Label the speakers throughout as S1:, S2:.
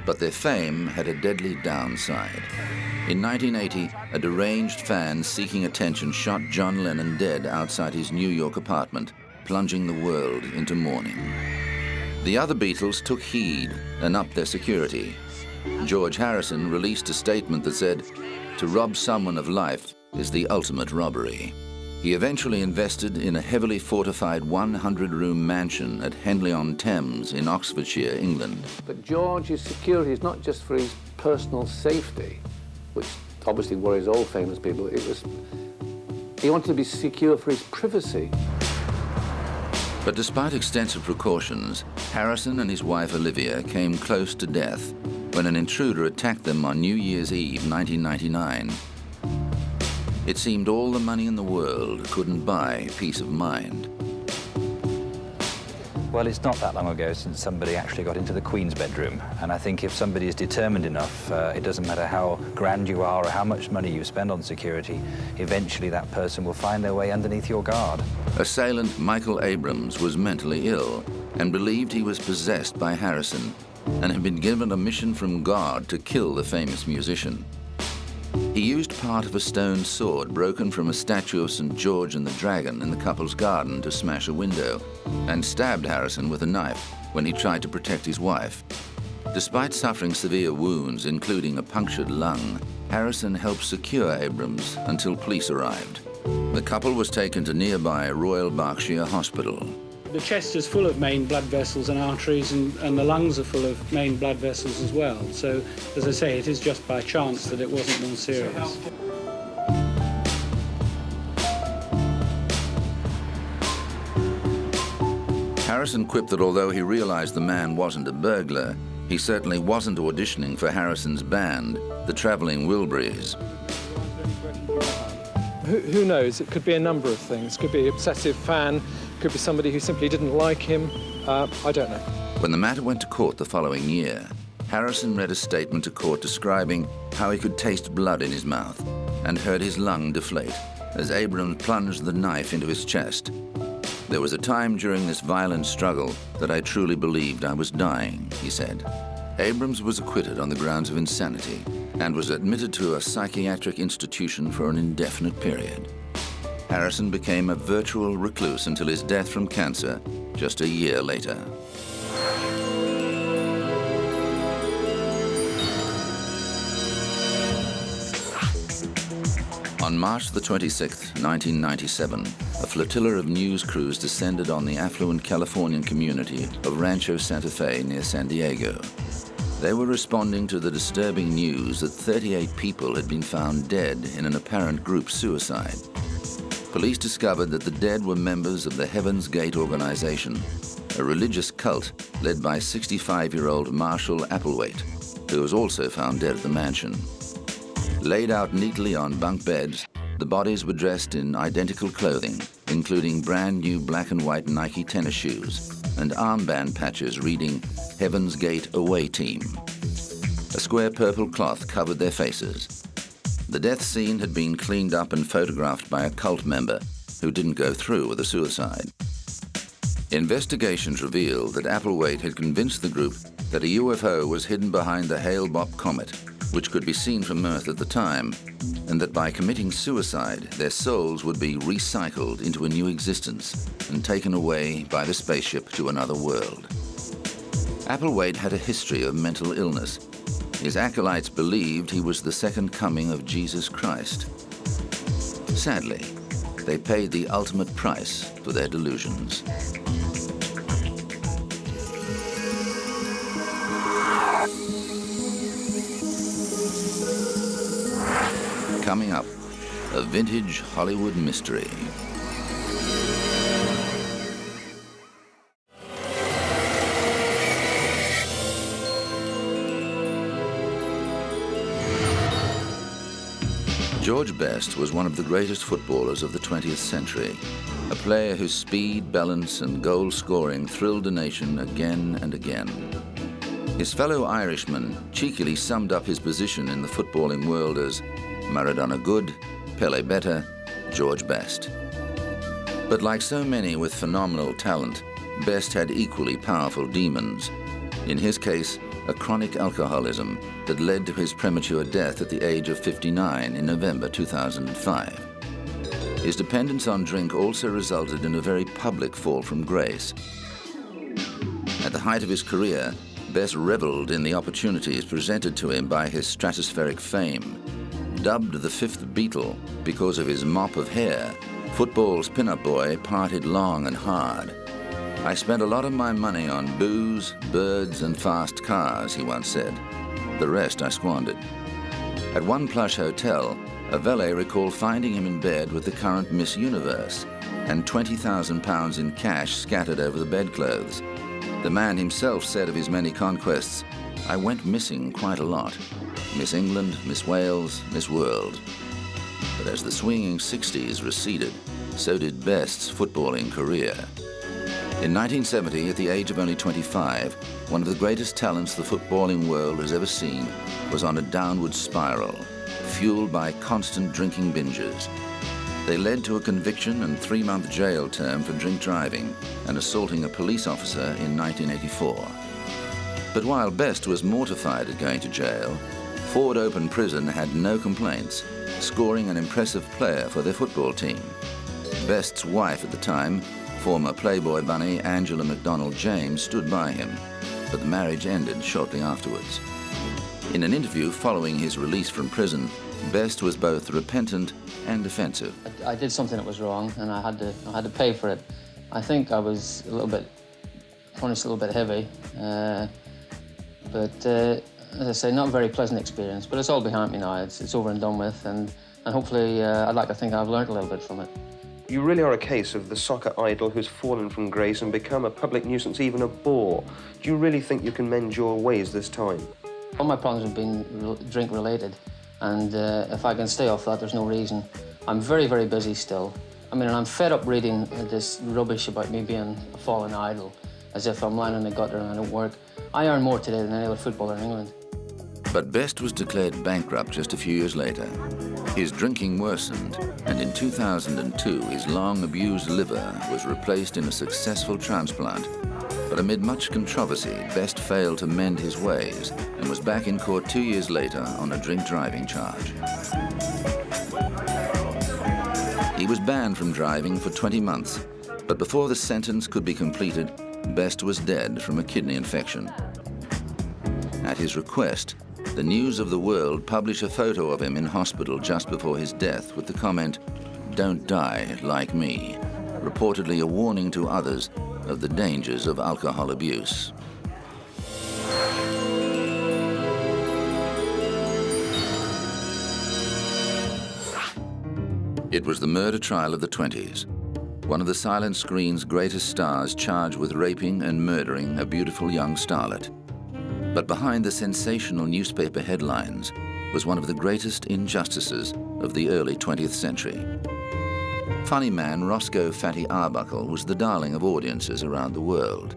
S1: But their fame had a deadly downside. In 1980, a deranged fan seeking attention shot John Lennon dead outside his New York apartment, plunging the world into mourning. The other Beatles took heed and upped their security. George Harrison released a statement that said, "To rob someone of life is the ultimate robbery." He eventually invested in a heavily fortified 100-room mansion at Henley-on-Thames in Oxfordshire, England.
S2: But George's security is not just for his personal safety, which obviously worries all famous people. He wanted to be secure for his privacy.
S1: But despite extensive precautions, Harrison and his wife Olivia came close to death when an intruder attacked them on New Year's Eve 1999. It seemed all the money in the world couldn't buy peace of mind.
S3: Well, it's not that long ago since somebody actually got into the Queen's bedroom, and I think if somebody is determined enough, it doesn't matter how grand you are or how much money you spend on security, eventually that person will find their way underneath your guard.
S1: Assailant Michael Abrams was mentally ill and believed he was possessed by Harrison and had been given a mission from God to kill the famous musician. He used part of a stone sword broken from a statue of St. George and the Dragon in the couple's garden to smash a window and stabbed Harrison with a knife when he tried to protect his wife. Despite suffering severe wounds, including a punctured lung, Harrison helped secure Abrams until police arrived. The couple was taken to nearby Royal Berkshire Hospital.
S4: The chest is full of main blood vessels and arteries, and the lungs are full of main blood vessels as well. So, as I say, it is just by chance that it wasn't more serious.
S1: Harrison quipped that although he realized the man wasn't a burglar, he certainly wasn't auditioning for Harrison's band, the Traveling Wilburys.
S5: Who knows? It could be a number of things. It could be an obsessive fan, could be somebody who simply didn't like him. I don't know.
S1: When the matter went to court the following year, Harrison read a statement to court describing how he could taste blood in his mouth and heard his lung deflate as Abrams plunged the knife into his chest. "There was a time during this violent struggle that I truly believed I was dying," he said. Abrams was acquitted on the grounds of insanity and was admitted to a psychiatric institution for an indefinite period. Harrison became a virtual recluse until his death from cancer just a year later. On March the 26th, 1997, a flotilla of news crews descended on the affluent Californian community of Rancho Santa Fe near San Diego. They were responding to the disturbing news that 38 people had been found dead in an apparent group suicide. Police discovered that the dead were members of the Heaven's Gate organization, a religious cult led by 65-year-old Marshall Applewhite, who was also found dead at the mansion. Laid out neatly on bunk beds, the bodies were dressed in identical clothing, including brand new black and white Nike tennis shoes and armband patches reading Heaven's Gate Away Team. A square purple cloth covered their faces. The death scene had been cleaned up and photographed by a cult member who didn't go through with the suicide. Investigations revealed that Applewhite had convinced the group that a UFO was hidden behind the Hale-Bopp comet, which could be seen from Earth at the time, and that by committing suicide, their souls would be recycled into a new existence and taken away by the spaceship to another world. Applewhite had a history of mental illness. His acolytes believed he was the second coming of Jesus Christ. Sadly, they paid the ultimate price for their delusions. Coming up, a vintage Hollywood mystery. George Best was one of the greatest footballers of the 20th century, a player whose speed, balance, and goal scoring thrilled the nation again and again. His fellow Irishmen cheekily summed up his position in the footballing world as Maradona good, Pele better, George Best. But like so many with phenomenal talent, Best had equally powerful demons. In his case, a chronic alcoholism that led to his premature death at the age of 59 in November 2005. His dependence on drink also resulted in a very public fall from grace. At the height of his career, Best reveled in the opportunities presented to him by his stratospheric fame. Dubbed the fifth Beatle because of his mop of hair, football's pin-up boy partied long and hard. "I spent a lot of my money on booze, birds, and fast cars," he once said. "The rest I squandered." At one plush hotel, a valet recalled finding him in bed with the current Miss Universe and £20,000 in cash scattered over the bedclothes. The man himself said of his many conquests, "I went missing quite a lot. Miss England, Miss Wales, Miss World." But as the swinging 60s receded, so did Best's footballing career. In 1970, at the age of only 25, one of the greatest talents the footballing world has ever seen was on a downward spiral, fueled by constant drinking binges. They led to a conviction and 3-month jail term for drink driving and assaulting a police officer in 1984. But while Best was mortified at going to jail, Ford Open Prison had no complaints, scoring an impressive player for their football team. Best's wife at the time, former Playboy bunny Angela MacDonald James, stood by him, but the marriage ended shortly afterwards. In an interview following his release from prison, Best was both repentant and defensive.
S6: I did something that was wrong, and I had to pay for it. I think I was a little bit punished, a little bit heavy, but as I say, not a very pleasant experience. But it's all behind me now. It's over and done with, and hopefully, I'd like to think I've learned a little bit from it.
S7: You really are a case of the soccer idol who's fallen from grace and become a public nuisance, even a bore. Do you really think you can mend your ways this time?
S6: All my problems have been drink-related, and if I can stay off that, there's no reason. I'm very, very busy still. I mean, and I'm fed up reading this rubbish about me being a fallen idol, as if I'm lying in the gutter and I don't work. I earn more today than any other footballer in England.
S1: But Best was declared bankrupt just a few years later. His drinking worsened, and in 2002, his long-abused liver was replaced in a successful transplant. But amid much controversy, Best failed to mend his ways and was back in court 2 years later on a drink-driving charge. He was banned from driving for 20 months, but before the sentence could be completed, Best was dead from a kidney infection. At his request, the News of the World published a photo of him in hospital just before his death with the comment, "Don't die like me," reportedly a warning to others of the dangers of alcohol abuse. It was the murder trial of the 20s. One of the silent screen's greatest stars charged with raping and murdering a beautiful young starlet. But behind the sensational newspaper headlines was one of the greatest injustices of the early 20th century. Funny man Roscoe Fatty Arbuckle was the darling of audiences around the world.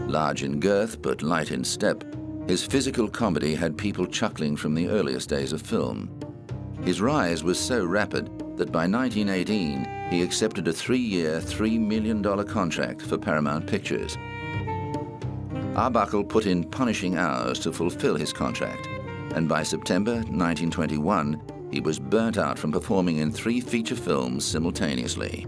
S1: Large in girth but light in step, his physical comedy had people chuckling from the earliest days of film. His rise was so rapid that by 1918 he accepted a 3-year, $3 million contract for Paramount Pictures. Arbuckle put in punishing hours to fulfill his contract, and by September 1921, he was burnt out from performing in 3 feature films simultaneously.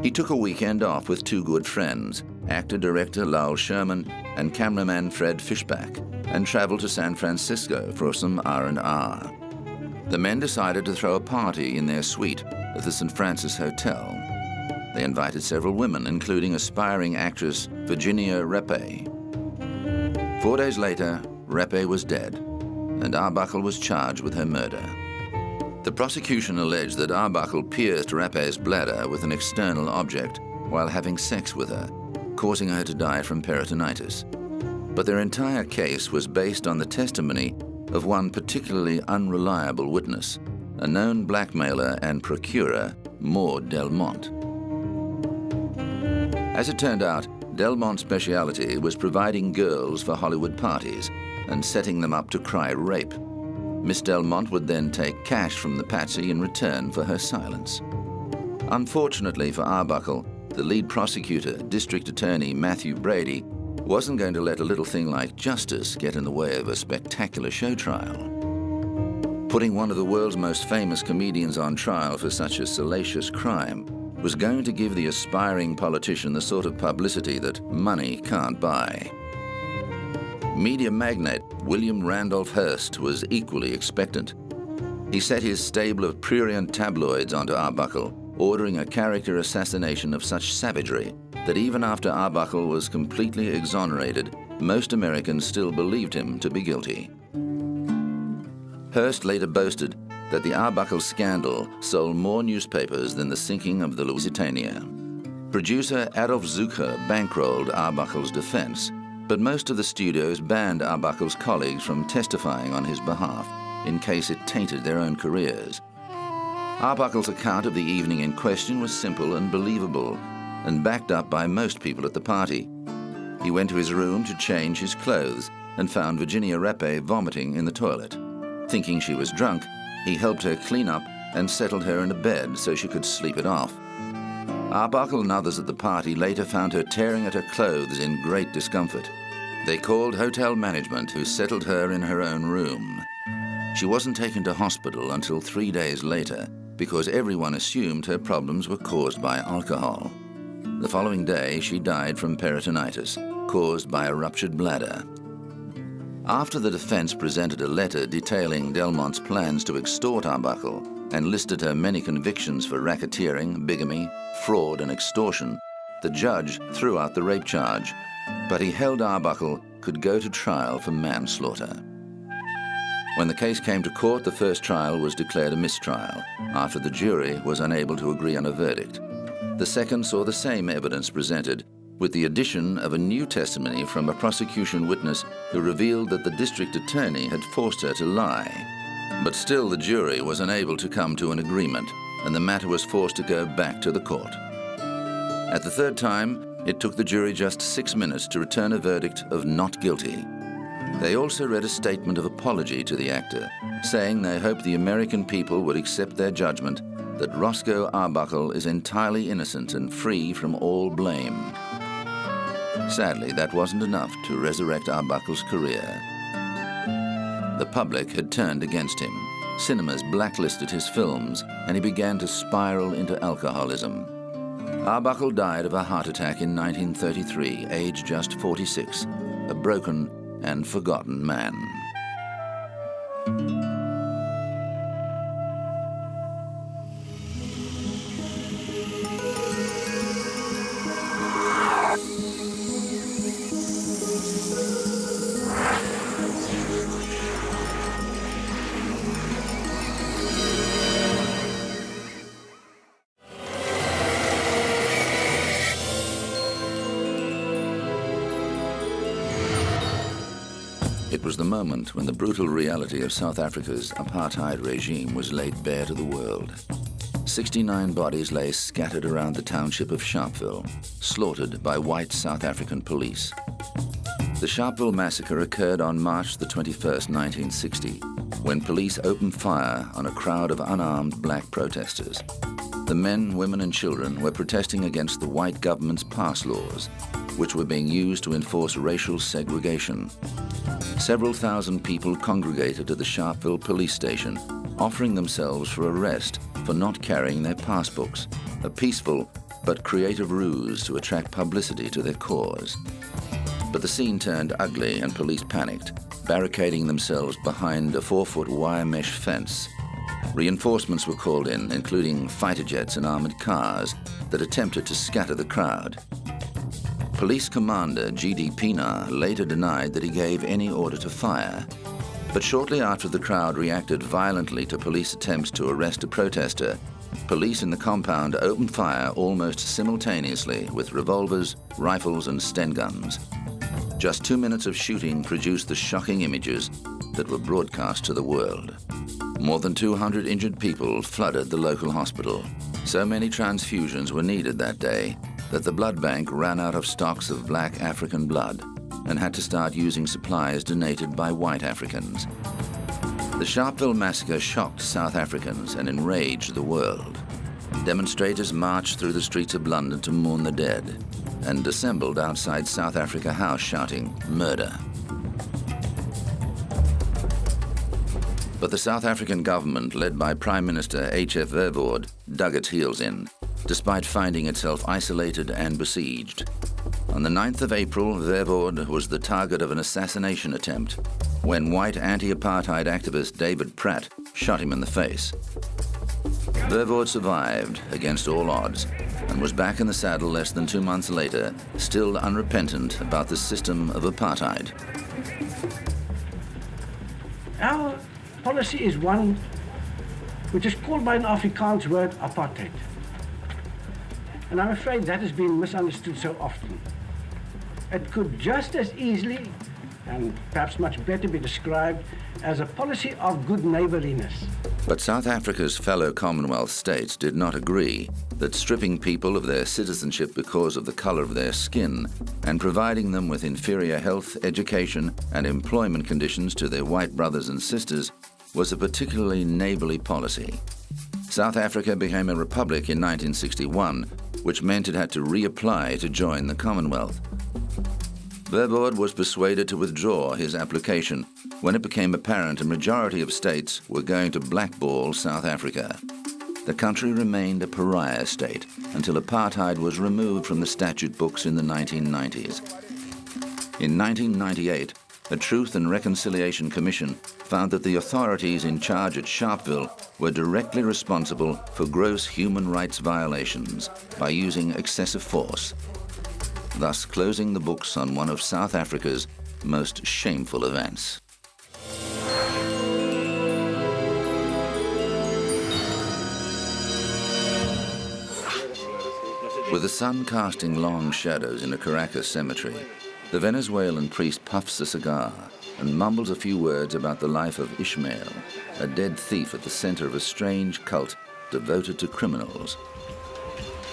S1: He took a weekend off with 2 good friends, actor-director Lowell Sherman and cameraman Fred Fishback, and traveled to San Francisco for some R&R. The men decided to throw a party in their suite at the St. Francis Hotel. They invited several women, including aspiring actress Virginia Reppe. 4 days later, Reppe was dead, and Arbuckle was charged with her murder. The prosecution alleged that Arbuckle pierced Reppe's bladder with an external object while having sex with her, causing her to die from peritonitis. But their entire case was based on the testimony of one particularly unreliable witness, a known blackmailer and procurer, Maud Delmont. As it turned out, Delmont's speciality was providing girls for Hollywood parties and setting them up to cry rape. Miss Delmont would then take cash from the patsy in return for her silence. Unfortunately for Arbuckle, the lead prosecutor, District Attorney Matthew Brady, wasn't going to let a little thing like justice get in the way of a spectacular show trial. Putting one of the world's most famous comedians on trial for such a salacious crime was going to give the aspiring politician the sort of publicity that money can't buy. Media magnate William Randolph Hearst was equally expectant. He set his stable of prurient tabloids onto Arbuckle, ordering a character assassination of such savagery that even after Arbuckle was completely exonerated, most Americans still believed him to be guilty. Hearst later boasted that the Arbuckle scandal sold more newspapers than the sinking of the Lusitania. Producer Adolf Zukher bankrolled Arbuckle's defense, but most of the studios banned Arbuckle's colleagues from testifying on his behalf in case it tainted their own careers. Arbuckle's account of the evening in question was simple and believable, and backed up by most people at the party. He went to his room to change his clothes and found Virginia Rappe vomiting in the toilet. Thinking she was drunk, he helped her clean up and settled her in a bed so she could sleep it off. Arbuckle and others at the party later found her tearing at her clothes in great discomfort. They called hotel management, who settled her in her own room. She wasn't taken to hospital until 3 days later because everyone assumed her problems were caused by alcohol. The following day, she died from peritonitis, caused by a ruptured bladder. After the defense presented a letter detailing Delmont's plans to extort Arbuckle and listed her many convictions for racketeering, bigamy, fraud, and extortion, the judge threw out the rape charge, but he held Arbuckle could go to trial for manslaughter. When the case came to court, the first trial was declared a mistrial after the jury was unable to agree on a verdict. The second saw the same evidence presented, with the addition of a new testimony from a prosecution witness who revealed that the district attorney had forced her to lie. But still the jury was unable to come to an agreement, and the matter was forced to go back to the court. At the third time, it took the jury just 6 minutes to return a verdict of not guilty. They also read a statement of apology to the actor, saying they hoped the American people would accept their judgment that Roscoe Arbuckle is entirely innocent and free from all blame. Sadly, that wasn't enough to resurrect Arbuckle's career. The public had turned against him. Cinemas blacklisted his films, and he began to spiral into alcoholism. Arbuckle died of a heart attack in 1933, aged just 46, a broken and forgotten man. It was the moment when the brutal reality of South Africa's apartheid regime was laid bare to the world. 69 bodies lay scattered around the township of Sharpeville, slaughtered by white South African police. The Sharpeville massacre occurred on March the 21st, 1960, when police opened fire on a crowd of unarmed black protesters. The men, women, and children were protesting against the white government's pass laws, which were being used to enforce racial segregation. Several thousand people congregated at the Sharpeville police station, offering themselves for arrest for not carrying their passbooks, a peaceful but creative ruse to attract publicity to their cause. But the scene turned ugly and police panicked, barricading themselves behind a 4-foot wire mesh fence. Reinforcements were called in, including fighter jets and armored cars that attempted to scatter the crowd. Police Commander G.D. Pienaar later denied that he gave any order to fire. But shortly after the crowd reacted violently to police attempts to arrest a protester, police in the compound opened fire almost simultaneously with revolvers, rifles, and Sten guns. Just 2 minutes of shooting produced the shocking images that were broadcast to the world. More than 200 injured people flooded the local hospital. So many transfusions were needed that day that the blood bank ran out of stocks of black African blood and had to start using supplies donated by white Africans. The Sharpeville massacre shocked South Africans and enraged the world. Demonstrators marched through the streets of London to mourn the dead, and assembled outside South Africa House shouting, "Murder." But the South African government, led by Prime Minister H.F. Verwoerd, dug its heels in, despite finding itself isolated and besieged. On the 9th of April, Verwoerd was the target of an assassination attempt when white anti-apartheid activist David Pratt shot him in the face. Verwoerd survived against all odds and was back in the saddle less than 2 months later, still unrepentant about the system of apartheid.
S8: Our policy is one which is called by an Afrikaans word apartheid. And I'm afraid that has been misunderstood so often. It could just as easily, and perhaps much better, be described as a policy of good neighborliness.
S1: But South Africa's fellow Commonwealth states did not agree that stripping people of their citizenship because of the color of their skin and providing them with inferior health, education, and employment conditions to their white brothers and sisters was a particularly neighborly policy. South Africa became a republic in 1961, which meant it had to reapply to join the Commonwealth. Verwoerd was persuaded to withdraw his application when it became apparent a majority of states were going to blackball South Africa. The country remained a pariah state until apartheid was removed from the statute books in the 1990s. In 1998, a Truth and Reconciliation Commission found that the authorities in charge at Sharpeville were directly responsible for gross human rights violations by using excessive force, thus closing the books on one of South Africa's most shameful events. With the sun casting long shadows in a Caracas cemetery, the Venezuelan priest puffs a cigar and mumbles a few words about the life of Ishmael, a dead thief at the center of a strange cult devoted to criminals.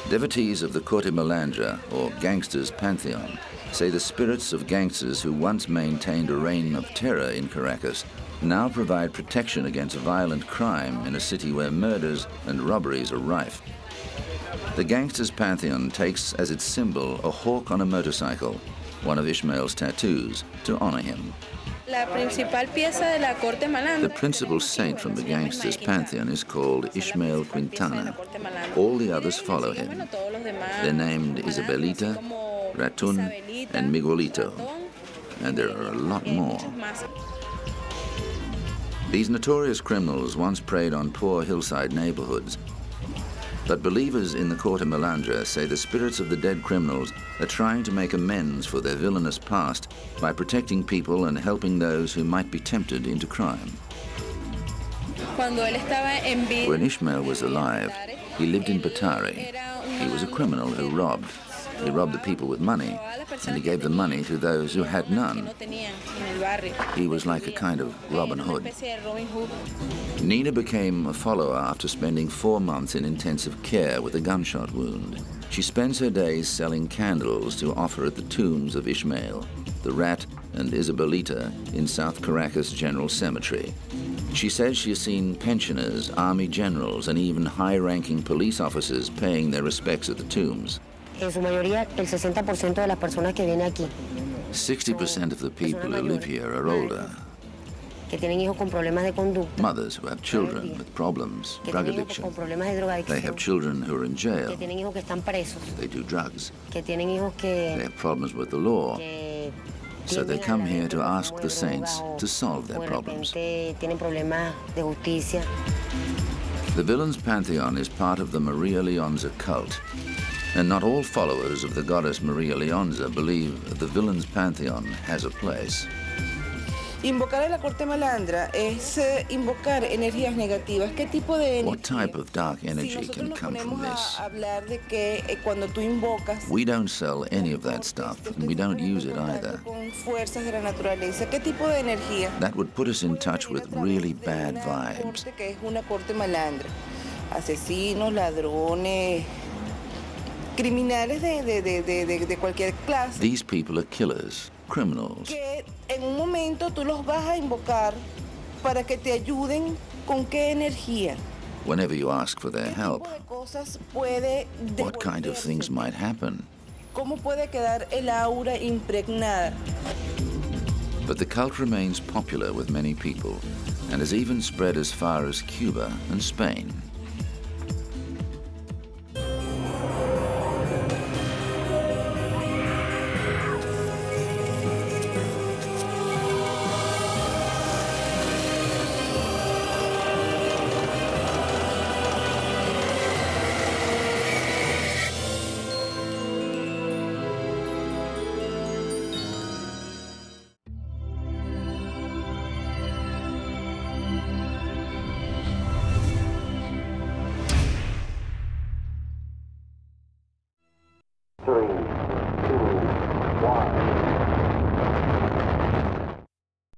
S1: Devotees of the Corte Malandra, or Gangsters' Pantheon, say the spirits of gangsters who once maintained a reign of terror in Caracas now provide protection against violent crime in a city where murders and robberies are rife. The Gangsters' Pantheon takes as its symbol a hawk on a motorcycle, one of Ishmael's tattoos, to honor him. The principal saint from the Gangsters' Pantheon is called Ishmael Quintana. All the others follow him. They're named Isabelita, Ratun, and Miguelito, and there are a lot more. These notorious criminals once preyed on poor hillside neighborhoods, but believers in the Corte Malandra say the spirits of the dead criminals are trying to make amends for their villainous past by protecting people and helping those who might be tempted into crime. When Ishmael was alive, he lived in Batari. He was a criminal who robbed. He robbed the people with money, and he gave the money to those who had none. He was like a kind of Robin Hood. Nina became a follower after spending 4 months in intensive care with a gunshot wound. She spends her days selling candles to offer at the tombs of Ishmael, the Rat, and Isabelita in South Caracas General Cemetery. She says she has seen pensioners, army generals, and even high-ranking police officers paying their respects at the tombs.
S9: En su mayoría, el 60% de las personas que vienen aquí
S1: 60% of the people who live here are older.
S9: que tienen hijos con problemas de conducta,
S1: Mothers who have children with problems,
S9: que
S1: drug
S9: tienen hijos
S1: addiction.
S9: con problemas de
S1: They have
S9: drogadicción,
S1: children who are in jail.
S9: que tienen hijos que están presos,
S1: They do drugs.
S9: que tienen hijos
S1: They
S9: que,
S1: have problems with the law.
S9: que
S1: So they
S9: tienden a
S1: come
S9: la
S1: here to
S9: droga
S1: ask
S9: o
S1: the
S9: de
S1: saints
S9: drogas o-
S1: to solve
S9: o
S1: their
S9: de
S1: problems.
S9: repente tienen problemas de justicia.
S1: The Villains Pantheon is part of the Maria Leonza cult. And not all followers of the goddess Maria Leonza believe the Villains Pantheon has a place.
S10: Invocar a la Corte Malandra es invocar energías negativas. ¿Qué tipo de energía?
S1: What type of dark
S10: Si
S1: energy
S10: nosotros
S1: can
S10: nos
S1: come from
S10: ponemos
S1: this?
S10: a hablar de que cuando tú invocas
S1: We don't sell any of that stuff, and we don't use it either.
S10: con fuerzas de la naturaleza, ¿qué tipo de energía?
S1: That would put us in touch with really bad vibes.
S10: Que es una Corte Malandra. Asesinos, ladrones, criminales de cualquier clase.
S1: These people are killers, criminals.
S10: Que en un momento tú los vas a invocar para que te ayuden con qué energía.
S1: Whenever you ask for their
S10: ¿Qué
S1: help,
S10: tipo de cosas puede
S1: what kind of
S10: devolverse?
S1: things might happen?
S10: cómo puede quedar el aura impregnada.
S1: But the cult remains popular with many people and has even spread as far as Cuba and Spain.